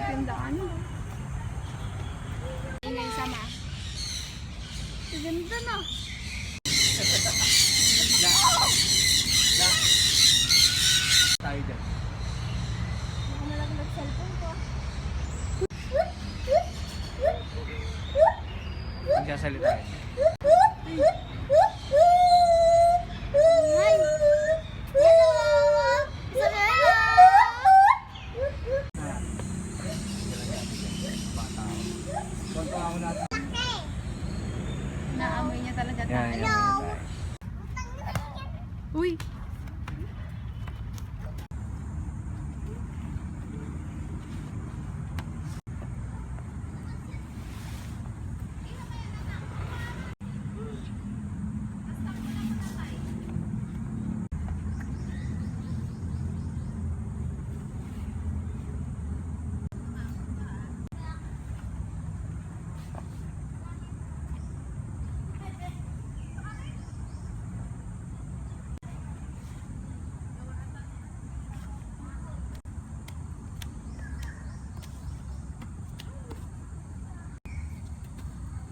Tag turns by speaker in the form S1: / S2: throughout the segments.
S1: yung daan. Ingay sama. Ganda na.
S2: Tayo dyan.
S1: Baka malaglag cellphone ko.
S2: Magsasalita yun.
S1: Ay! Hello! Hello!
S2: Konto ako natin.
S1: Naamoy niya talaga tayo.
S2: Yan.
S1: Uy!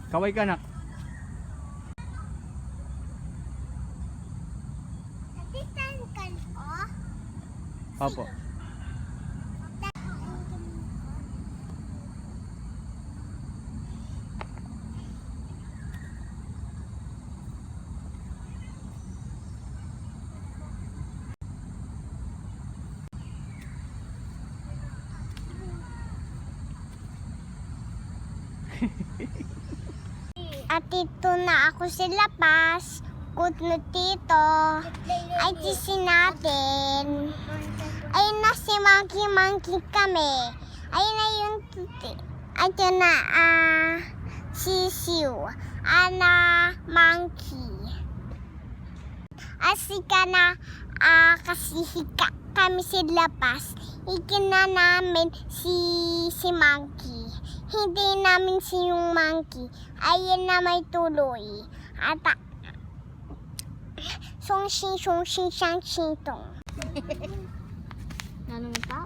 S2: Kaway ka nak. Opo.
S3: At ito na ako sa lapas. Good na tito. Ay tisi natin. Ay na si monkey kami. Ay na yung tuti. Ay yun na sisiw. Ana monkey. Asika na kasihika kami sa lapas. Ikin na namin si monkey. Hindi namin si yung monkey. Ayan na may tuloy. At song sing tong.
S1: Nanong tao?